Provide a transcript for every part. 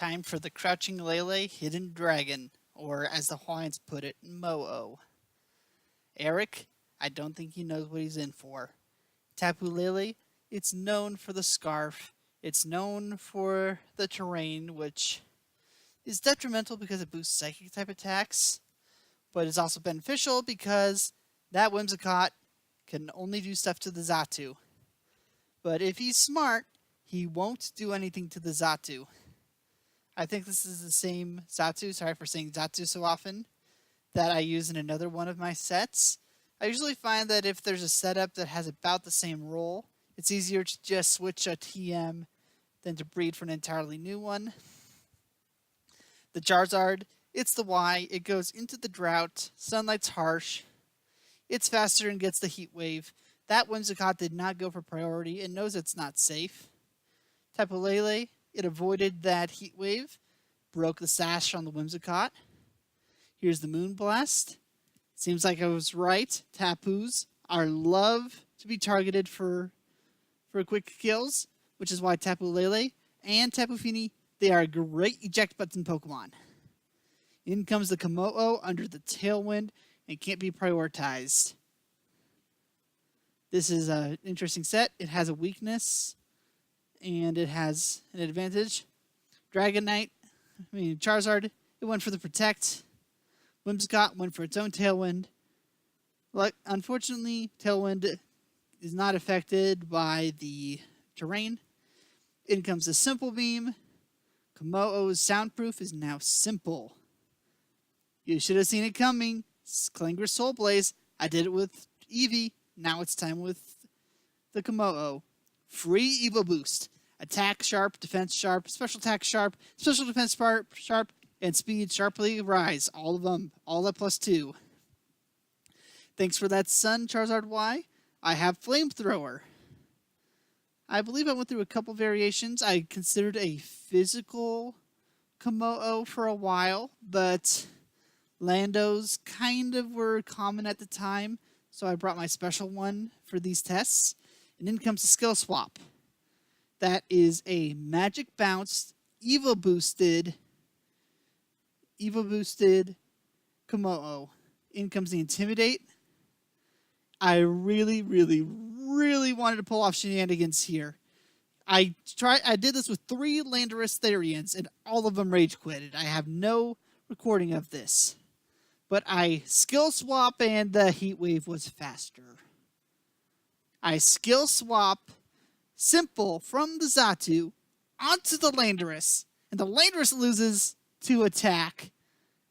Time for the Crouching Lele Hidden Dragon, or as the Hawaiians put it, kommo-o. Eric, I don't think he knows what he's in for. Tapu Lele, it's known for the scarf. It's known for the terrain, which is detrimental because it boosts psychic type attacks, but it's also beneficial because that Whimsicott can only do stuff to the Xatu. But if he's smart, he won't do anything to the Xatu. I think this is the same Xatu, sorry for saying Xatu so often, that I use in another one of my sets. I usually find that if there's a setup that has about the same role, it's easier to just switch a TM than to breed for an entirely new one. The Charizard, it's the Y, it goes into the drought, Sunlight's harsh, it's faster and gets the heat wave. That Whimsicott did not go for priority and knows it's not safe. Tapu Lele, it avoided that heat wave, broke the sash on the Whimsicott. Here's the Moonblast. Seems like I was right. Tapus are love to be targeted for quick kills, which is why Tapu Lele and Tapu Fini, they are great eject button Pokemon. In comes the kommo-o under the Tailwind and can't be prioritized. This is an interesting set. It has a weakness and it has an advantage. Charizard, it went for the Protect. Whimsicott went for its own Tailwind. Unfortunately, Tailwind is not affected by the terrain. In comes the Simple Beam. kommo-o's Soundproof is now simple. You should have seen it coming. Clangorous Soulblaze. I did it with Eevee. Now it's time with the kommo-o. Free Evo Boost. Attack sharp, defense sharp, special attack sharp, special defense sharp, and speed sharply rise. All of them. All at +2. Thanks for that, Sun Charizard Y. I have Flamethrower. I believe I went through a couple variations. I considered a physical kommo-o for a while, but Landos kind of were common at the time, so I brought my special one for these tests. And in comes the Skill Swap. That is a Magic Bounce, Evo boosted kommo-o. In comes the Intimidate. I really wanted to pull off shenanigans here. I did this with 3 Landorus Therians, and all of them rage quitted. I have no recording of this. But I skill swap and the heat wave was faster. I skill swap Simple from the Xatu onto the Landorus, and the Landorus loses to attack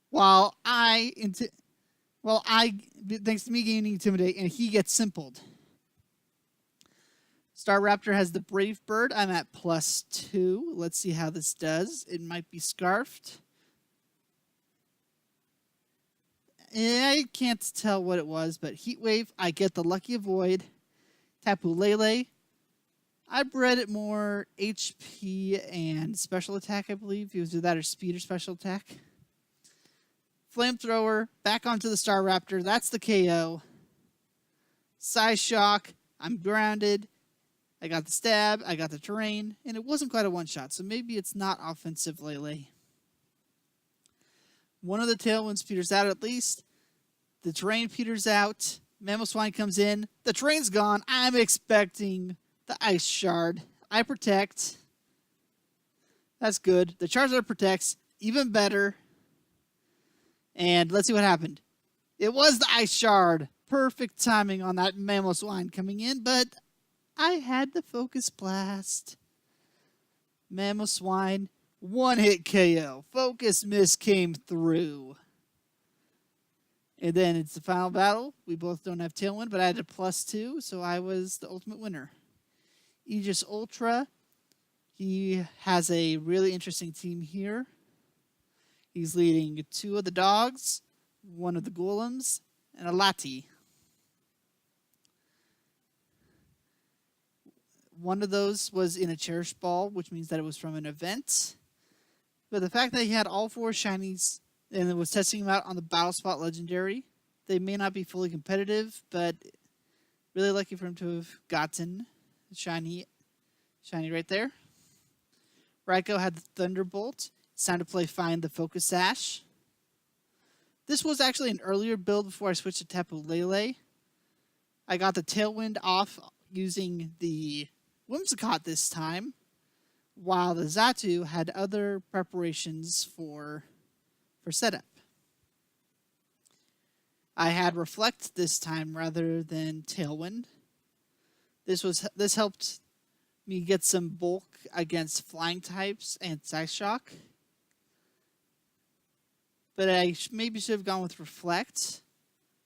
while thanks to me gaining Intimidate, and he gets simpled. Staraptor has the Brave Bird. I'm at +2. Let's see how this does. It might be Scarfed. I can't tell what it was, but Heat Wave, I get the Lucky Avoid. Tapu Lele, I bred it more HP and special attack, I believe. It was either that or speed or special attack. Flamethrower, back onto the Staraptor. That's the KO. Size Shock, I'm grounded. I got the stab, I got the terrain, and it wasn't quite a one-shot, so maybe it's not offensive Lele. One of the Tailwinds peters out at least. The terrain peters out. Mamoswine comes in. The terrain's gone. I'm expecting the Ice Shard. I protect. That's good. The Charizard protects. Even better. And let's see what happened. It was the Ice Shard. Perfect timing on that Mamoswine coming in, but I had the Focus Blast. Mamoswine, one-hit KO. Focus Miss came through. And then it's the final battle. We both don't have Tailwind, but I had a +2, so I was the ultimate winner. Aegis Ultra, he has a really interesting team here. He's leading 2 of the dogs, 1 of the golems, and a Lati. One of those was in a Cherish Ball, which means that it was from an event. But the fact that he had all 4 shinies and it was testing them out on the Battle Spot Legendary, they may not be fully competitive, but really lucky for him to have gotten shiny right there. Raikou had the Thunderbolt, It's time to play Find the Focus Sash. This was actually an earlier build before I switched to Tapu Lele. I got the Tailwind off using the Whimsicott this time, while the Xatu had other preparations for setup. I had Reflect this time rather than Tailwind. This helped me get some bulk against flying types and Side Shock. But I maybe should have gone with Reflect.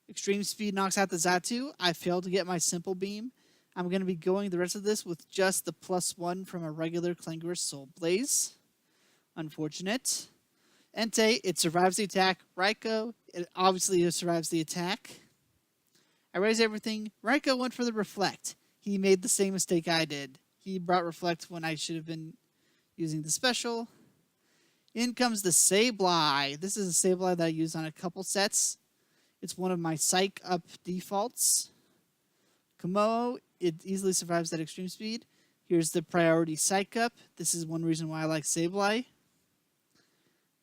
Extreme Speed knocks out the Xatu. I failed to get my Simple Beam. I'm going to be going the rest of this with just the +1 from a regular Clangorous Soulblaze. Unfortunate. Entei, it survives the attack. Raikou, it obviously survives the attack. I raised everything. Raikou went for the Reflect. He made the same mistake I did. He brought Reflect when I should have been using the special. In comes the Sableye. This is a Sableye that I use on a couple sets. It's one of my Psych Up defaults. Kommo-o, it easily survives that extreme speed. Here's the priority Psych Up. This is one reason why I like Sableye.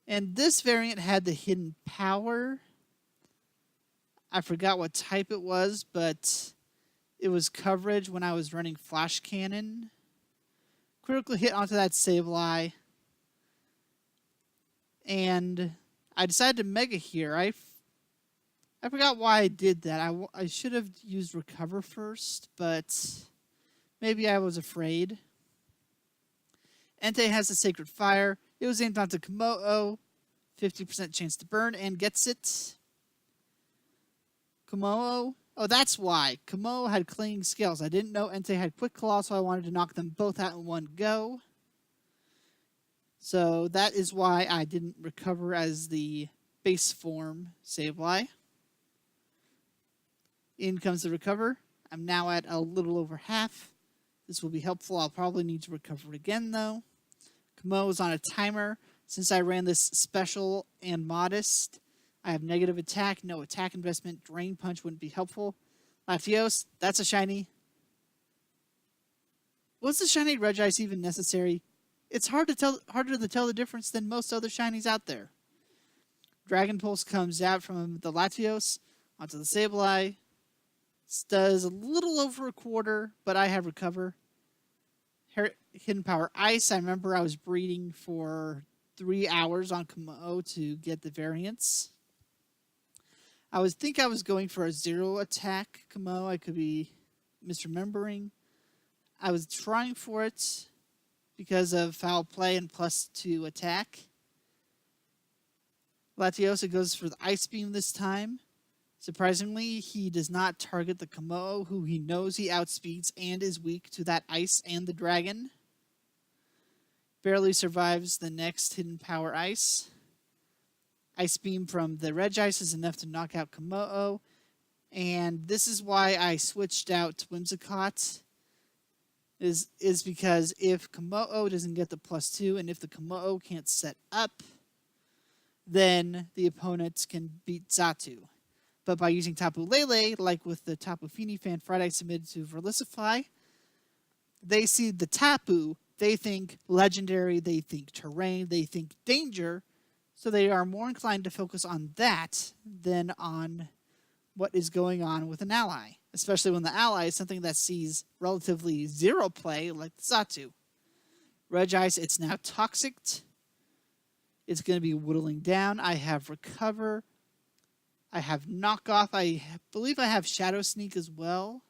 And this variant had the hidden power. I forgot what type it was, but it was coverage when I was running Flash Cannon. Critical hit onto that Sableye. And I decided to Mega here. I forgot why I did that. I should have used Recover first, but maybe I was afraid. Entei has the Sacred Fire. It was aimed onto Kommo-o. 50% chance to burn and gets it. Kommo-o. Oh, that's why. Kommo-o had Clinging Scales. I didn't know Entei had Quick Claw, so I wanted to knock them both out in one go. So that is why I didn't recover as the base form Sableye. In comes the recover. I'm now at a little over half. This will be helpful. I'll probably need to recover again, though. Kommo-o is on a timer. Since I ran this special and modest, I have negative attack, no attack investment. Drain Punch wouldn't be helpful. Latios, that's a shiny. Was the shiny Regice even necessary? It's harder to tell the difference than most other shinies out there. Dragon Pulse comes out from the Latios onto the Sableye. Does a little over a quarter, but I have recover. Hidden Power Ice. I remember I was breeding for 3 hours on Kommo-o to get the variants. I think I was going for a 0 attack Kommo-o. I could be misremembering. I was trying for it because of foul play and +2 attack. Latios goes for the Ice Beam this time. Surprisingly, he does not target the Kommo-o, who he knows he outspeeds and is weak to that Ice and the Dragon. Barely survives the next Hidden Power Ice. Ice Beam from the Regice is enough to knock out Kommo-o. And this is why I switched out to Whimsicott. Is because if Kommo-o doesn't get the +2, and if the Kommo-o can't set up, then the opponent can beat Xatu. But by using Tapu Lele, like with the Tapu Fini Fan Friday submitted to Verlicify, they see the Tapu, they think legendary, they think terrain, they think danger, so they are more inclined to focus on that than on what is going on with an ally, especially when the ally is something that sees relatively 0 play, like the Xatu. Regice, it's now Toxic. It's going to be whittling down. I have Recover. I have Knockoff. I believe I have Shadow Sneak as well.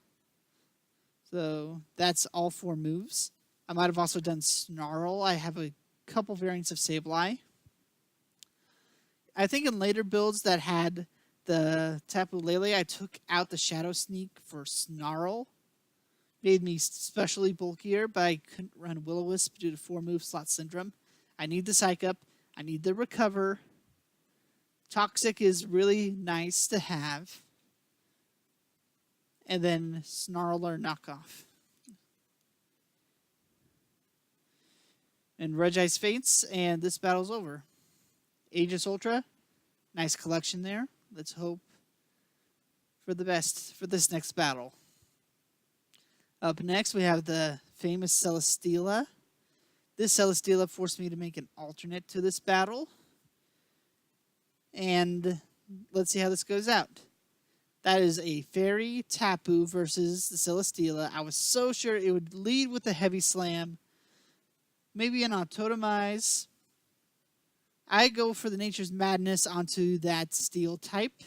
So that's all 4 moves. I might have also done Snarl. I have a couple variants of Sableye. I think in later builds that had the Tapu Lele, I took out the Shadow Sneak for Snarl. Made me especially bulkier, but I couldn't run Will-O-Wisp due to 4 move slot syndrome. I need the Psych Up. I need the Recover. Toxic is really nice to have. And then Snarl or Knockoff. And Regice faints, and this battle's over. Aegis Ultra, nice collection there. Let's hope for the best for this next battle. Up next, we have the famous Celesteela. This Celesteela forced me to make an alternate to this battle. And let's see how this goes out. That is a Fairy Tapu versus the Celesteela. I was so sure it would lead with a Heavy Slam. Maybe an Autotomize. I go for the Nature's Madness onto that Steel type.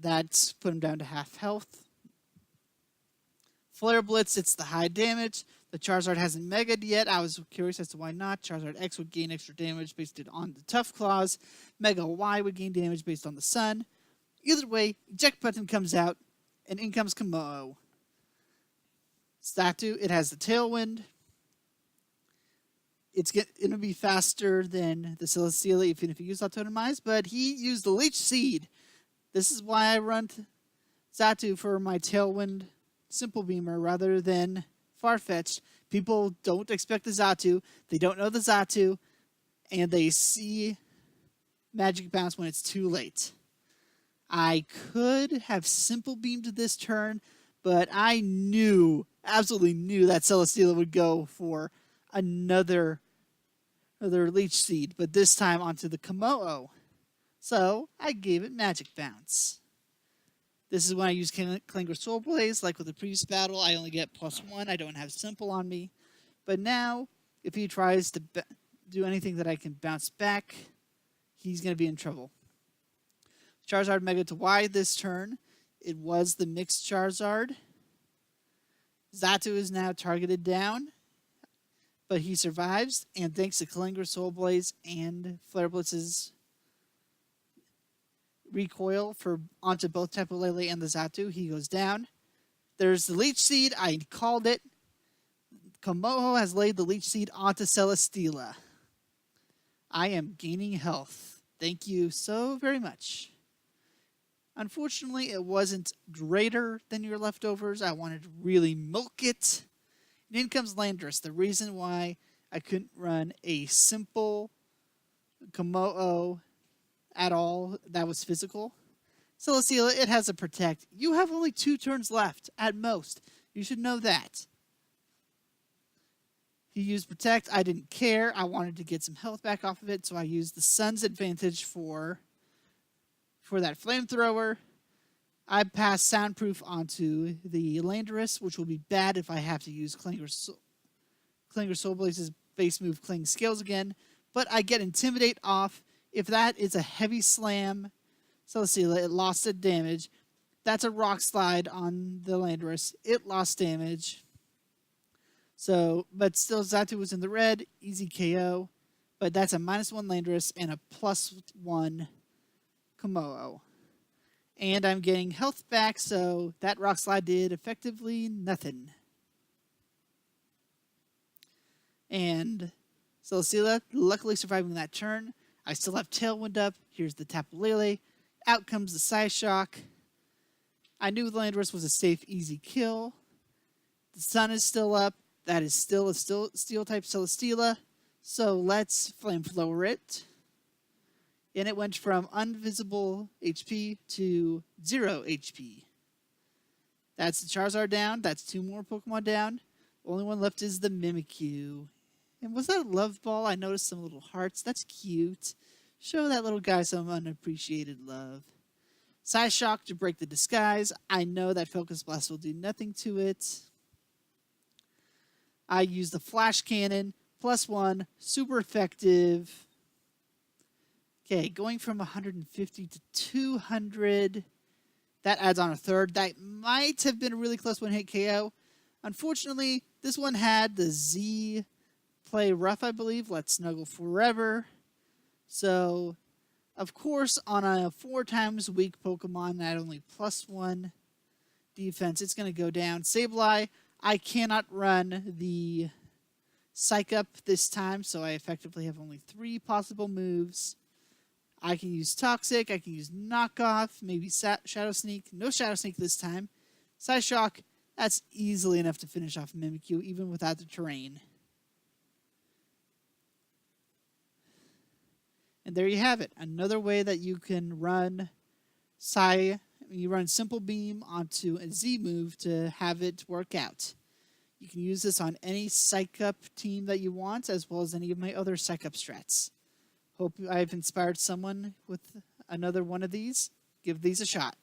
That's put him down to half health. Flare Blitz, it's the high damage. The Charizard hasn't Mega'd yet. I was curious as to why not. Charizard X would gain extra damage based on the Tough Claws. Mega Y would gain damage based on the Sun. Either way, eject button comes out, and in comes kommo-o. Statue, it has the Tailwind. It's going to be faster than the Celesteela, even if you use Autotomize, but he used the Leech Seed. This is why I run Xatu for my Tailwind Simple Beamer rather than Farfetch'd. People don't expect the Xatu. They don't know the Xatu, and they see Magic Bounce when it's too late. I could have Simple Beamed this turn, but I absolutely knew that Celesteela would go for another Leech Seed, but this time onto the kommo-o. So I gave it Magic Bounce. This is when I use Clangorous Soulblaze. Like with the previous battle, I only get +1. I don't have Simple on me. But now, if he tries to do anything that I can bounce back, he's going to be in trouble. Charizard Mega to Y this turn. It was the mixed Charizard. Xatu is now targeted down, but he survives, and thanks to Clangorous Soulblaze and Flare Blitz's recoil onto both Tapu Lele and the Xatu, he goes down. There's the Leech Seed. I called it. kommo-o has laid the Leech Seed onto Celesteela. I am gaining health. Thank you so very much. Unfortunately, it wasn't greater than your leftovers. I wanted to really milk it. And in comes Landorus. The reason why I couldn't run a simple kommo-o at all that was physical. Celesteela, it has a Protect. You have only 2 turns left at most. You should know that. He used Protect. I didn't care. I wanted to get some health back off of it, so I used the Sun's advantage for that Flamethrower. I passed Soundproof onto the Landorus, which will be bad if I have to use Clangorous Soulblaze's base move Cling Scales again. But I get Intimidate off. If that is a Heavy Slam Celesteela, it lost its damage. That's a Rock Slide on the Landorus. It lost damage. So, but still, Xatu was in the red. Easy KO. But that's a -1 Landorus and a +1 kommo-o. And I'm getting health back, so that Rock Slide did effectively nothing. And Celesteela, luckily surviving that turn. I still have Tailwind up. Here's the Tapu Lele. Out comes the Psyshock. I knew the Landorus was a safe, easy kill. The Sun is still up. That is still a Steel-type Celesteela. So let's Flamethrower it. And it went from invisible HP to 0 HP. That's the Charizard down. That's 2 more Pokemon down. Only one left is the Mimikyu. And was that a Love Ball? I noticed some little hearts. That's cute. Show that little guy some unappreciated love. Psyshock to break the disguise. I know that Focus Blast will do nothing to it. I use the Flash Cannon. +1. Super effective. Okay, going from 150 to 200. That adds on a third. That might have been a really close one-hit KO. Unfortunately, this one had the Z play rough, I believe. Let's Snuggle Forever. So, of course, on a 4 times weak Pokemon at only +1 defense, it's going to go down. Sableye, I cannot run the Psych Up this time, so I effectively have only 3 possible moves. I can use Toxic, I can use Knockoff, maybe Shadow Sneak. No Shadow Sneak this time. Psyshock, that's easily enough to finish off Mimikyu, even without the terrain. And there you have it. Another way that you can run you run Simple Beam onto a Z move to have it work out. You can use this on any Psych Up team that you want, as well as any of my other Psych Up strats. Hope I've inspired someone with another one of these. Give these a shot.